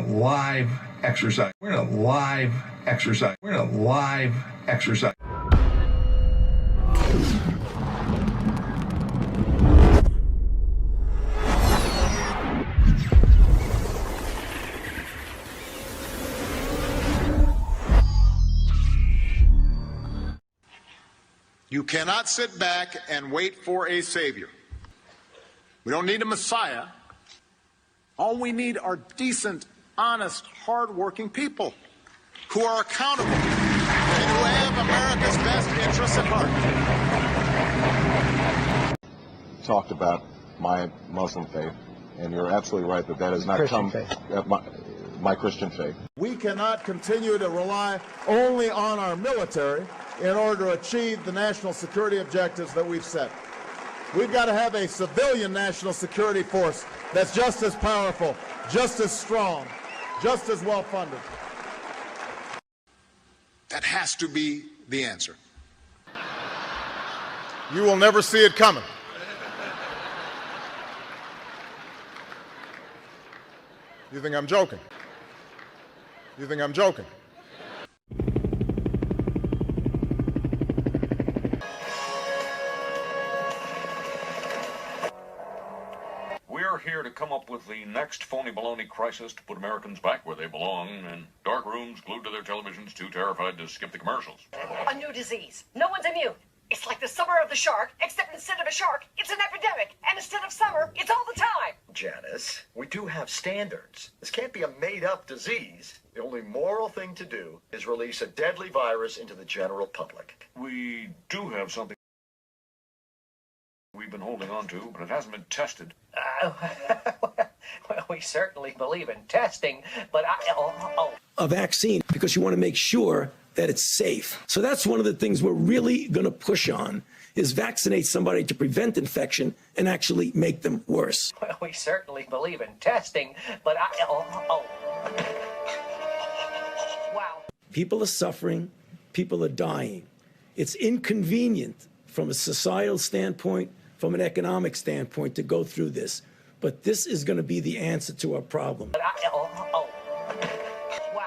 live exercise. We're in a live exercise. We're in a live exercise. You cannot sit back and wait for a savior. We don't need a messiah. All we need are decent, honest, hard-working people who are accountable and who have America's best interests at heart. Talked about my Muslim faith, and you're absolutely right that has not Christian come faith. My Christian faith. We cannot continue to rely only on our military in order to achieve the national security objectives that we've set. We've got to have a civilian national security force that's just as powerful, just as strong, just as well-funded. That has to be the answer. You will never see it coming. You think I'm joking? You think I'm joking? We're here to come up with the next phony baloney crisis to put Americans back where they belong, in dark rooms glued to their televisions, too terrified to skip the commercials. A new disease. No one's immune. It's like the summer of the shark, except instead of a shark, it's an epidemic. And instead of summer, it's all the time. Janice, we do have standards. This can't be a made-up disease. The only moral thing to do is release a deadly virus into the general public. We do have something we've been holding on to, but it hasn't been tested. Well, we certainly believe in testing, but A vaccine, because you want to make sure that it's safe. So that's one of the things we're really going to push on, is vaccinate somebody to prevent infection and actually make them worse. Well, we certainly believe in testing, but wow. People are suffering. People are dying. It's inconvenient from a societal standpoint, from an economic standpoint, to go through this. But this is going to be the answer to our problem.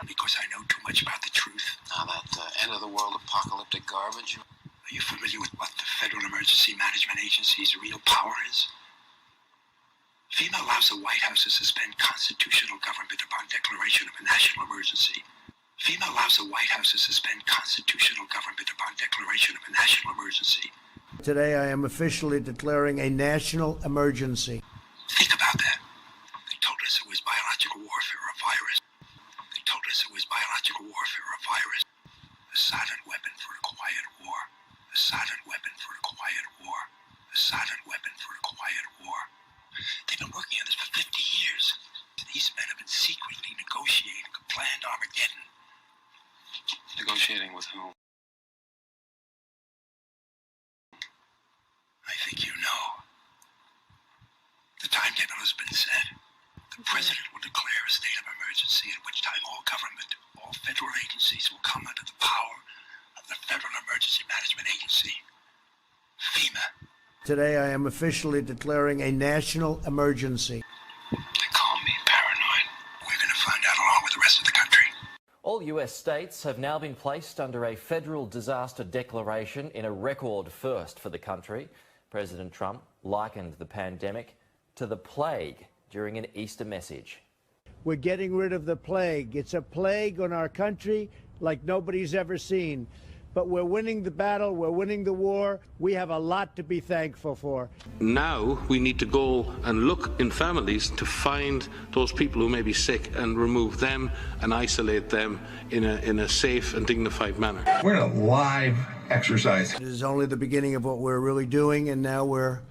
Because I know too much about the truth. Now that end-of-the-world apocalyptic garbage. Are you familiar with what the Federal Emergency Management Agency's real power is? FEMA allows the White House to suspend constitutional government upon declaration of a national emergency. FEMA allows the White House to suspend constitutional government upon declaration of a national emergency. Today I am officially declaring a national emergency. Think about that. They told us it was biological warfare or a virus. They told us it was biological warfare or a virus. A silent weapon for a quiet war. A silent weapon for a quiet war. A silent weapon for a quiet war. They've been working on this for 50 years. These men have been secretly negotiating a planned Armageddon. Negotiating with whom? I think you know. The timetable has been set. The president will declare a state of emergency, at which time all government, all federal agencies will come under the power of the Federal Emergency Management Agency, FEMA. Today I am officially declaring a national emergency. They call me paranoid. We're going to find out along with the rest of the country. All US states have now been placed under a federal disaster declaration in a record first for the country. President Trump likened the pandemic to the plague during an Easter message. We're getting rid of the plague. It's a plague on our country like nobody's ever seen. But we're winning the battle. We're winning the war. We have a lot to be thankful for. Now we need to go and look in families to find those people who may be sick and remove them and isolate them in a safe and dignified manner. We're in a live exercise. It is only the beginning of what we're really doing, and now we're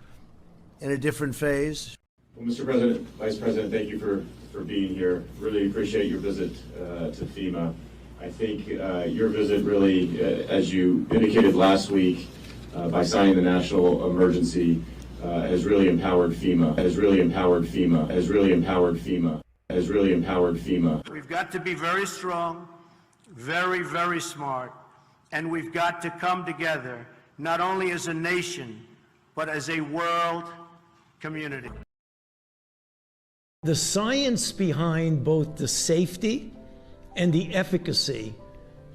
in a different phase. Well, Mr. President, Vice President, thank you for being here. Really appreciate your visit to FEMA. I think your visit really, as you indicated last week, by signing the national emergency, has really empowered FEMA, has really empowered FEMA, has really empowered FEMA, has really empowered FEMA. We've got to be very strong, very, very smart, and we've got to come together, not only as a nation, but as a world community. The science behind both the safety and the efficacy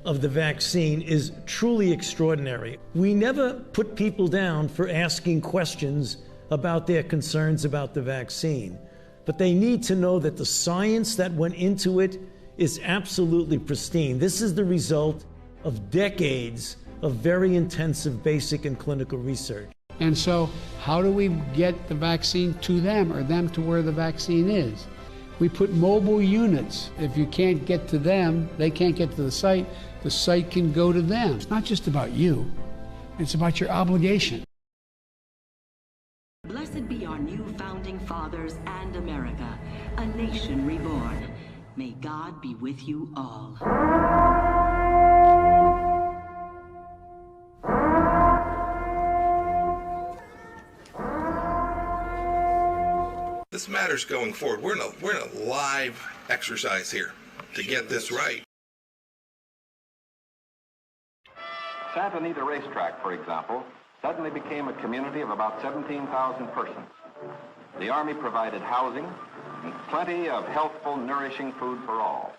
of the vaccine is truly extraordinary. We never put people down for asking questions about their concerns about the vaccine, but they need to know that the science that went into it is absolutely pristine. This is the result of decades of very intensive basic and clinical research. And so how do we get the vaccine to them or them to where the vaccine is? We put mobile units. If you can't get to them, they can't get to the site can go to them. It's not just about you, it's about your obligation. Blessed be our new founding fathers and America, a nation reborn. May God be with you all. This matters going forward. We're in a live exercise here to get this right. Santa Anita Racetrack, for example, suddenly became a community of about 17,000 persons. The Army provided housing and plenty of healthful, nourishing food for all.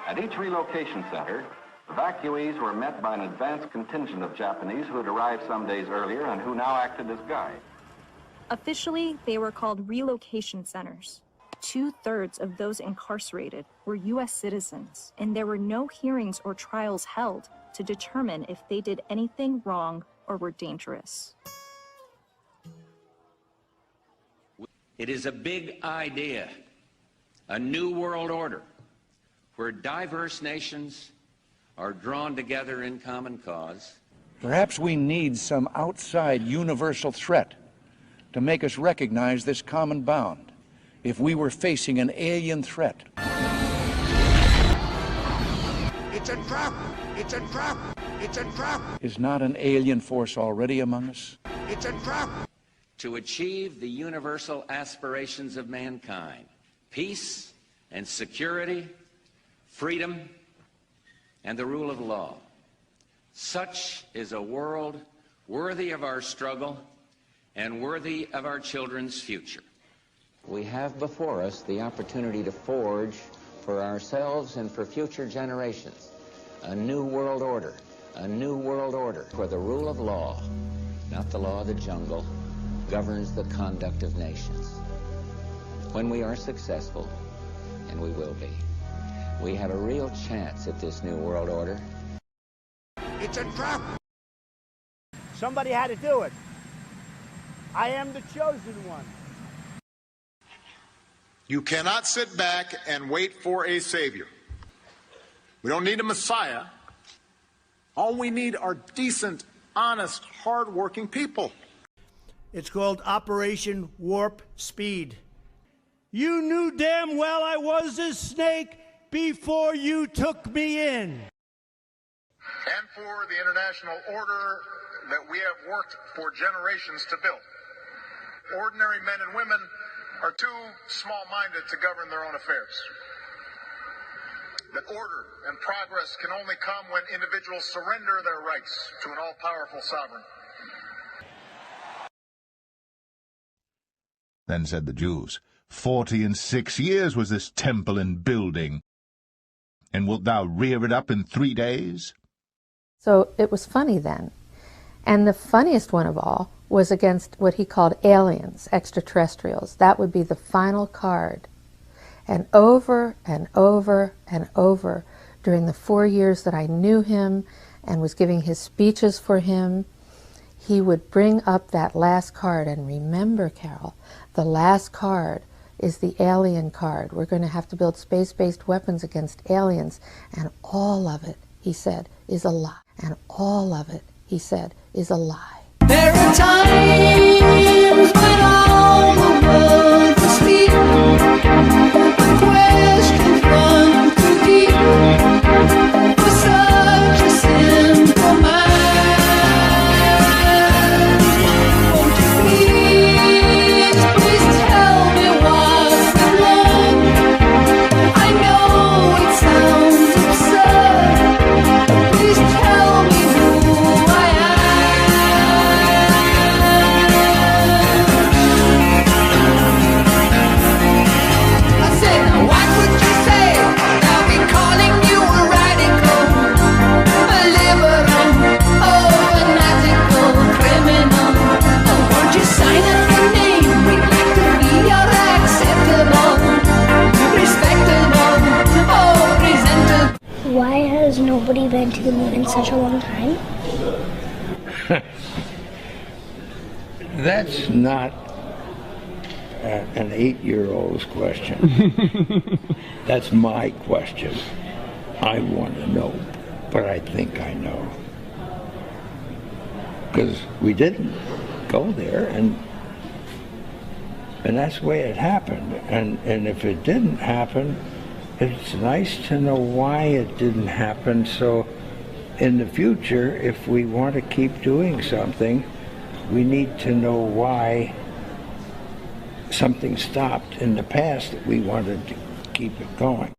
At each relocation center, evacuees were met by an advance contingent of Japanese who had arrived some days earlier and who now acted as guides. Officially, they were called relocation centers. 2/3 of those incarcerated were U.S. citizens, and there were no hearings or trials held to determine if they did anything wrong or were dangerous. It is a big idea, a new world order, where diverse nations are drawn together in common cause. Perhaps we need some outside universal threat to make us recognize this common bound. If we were facing an alien threat. It's a trap! It's a trap! It's a trap! Is not an alien force already among us? It's a trap! To achieve the universal aspirations of mankind, peace and security, freedom, and the rule of law. Such is a world worthy of our struggle and worthy of our children's future. We have before us the opportunity to forge for ourselves and for future generations a new world order, where the rule of law, not the law of the jungle, governs the conduct of nations. When we are successful, and we will be, we have a real chance at this new world order. It's a trap! Somebody had to do it. I am the chosen one. You cannot sit back and wait for a savior. We don't need a messiah. All we need are decent, honest, hard-working people. It's called Operation Warp Speed. You knew damn well I was a snake before you took me in. And for the international order that we have worked for generations to build. Ordinary men and women are too small-minded to govern their own affairs. That order and progress can only come when individuals surrender their rights to an all-powerful sovereign. Then said the Jews, 46 years was this temple in building, and wilt thou rear it up in 3 days? So it was funny then. And the funniest one of all was against what he called aliens, extraterrestrials. That would be the final card. And over and over and over during the 4 years that I knew him and was giving his speeches for him, he would bring up that last card. And remember, Carol, the last card is the alien card. We're going to have to build space-based weapons against aliens. And all of it, he said, is a lie. And all of it, he said, is a lie. There are times when all the world is asleep. The questions run too deep for such a simple mind. Won't you please tell me what's been wrong? I know it sounds absurd, but please tell me who I am. to the moon in such a long time? That's not an 8-year-old's question. That's my question. I want to know, but I think I know. Because we didn't go there, and that's the way it happened. And if it didn't happen, it's nice to know why it didn't happen, so in the future, if we want to keep doing something, we need to know why something stopped in the past that we wanted to keep it going.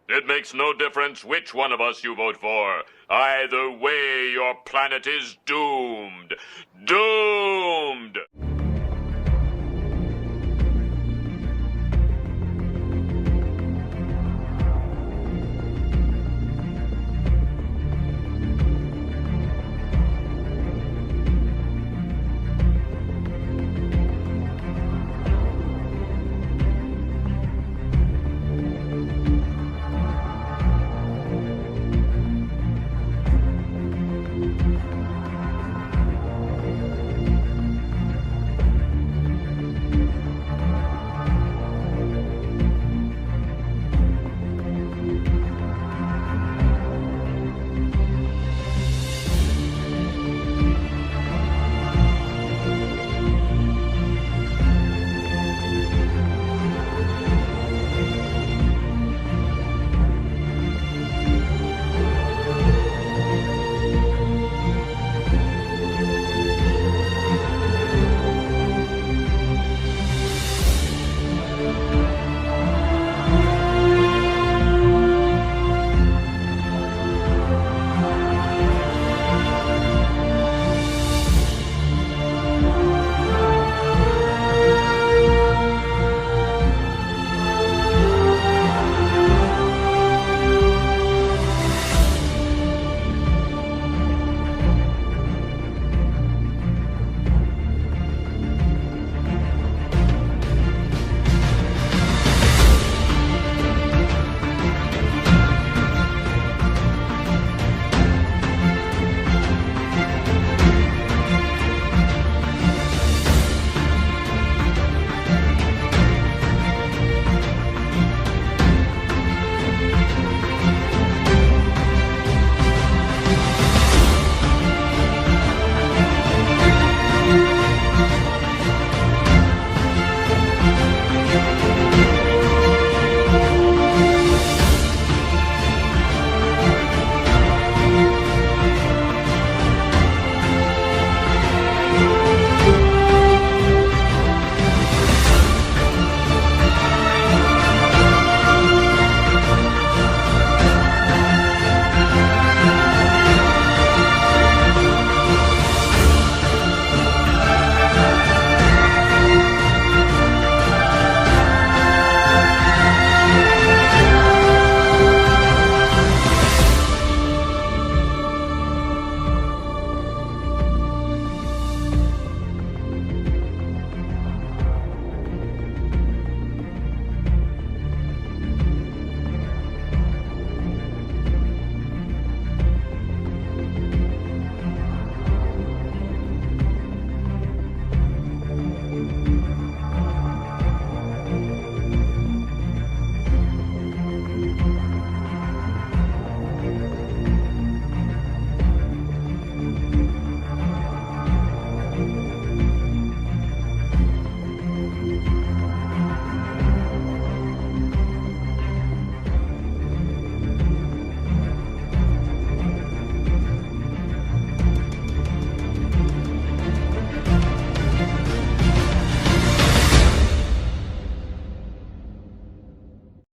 It makes no difference which one of us you vote for. Either way, your planet is doomed.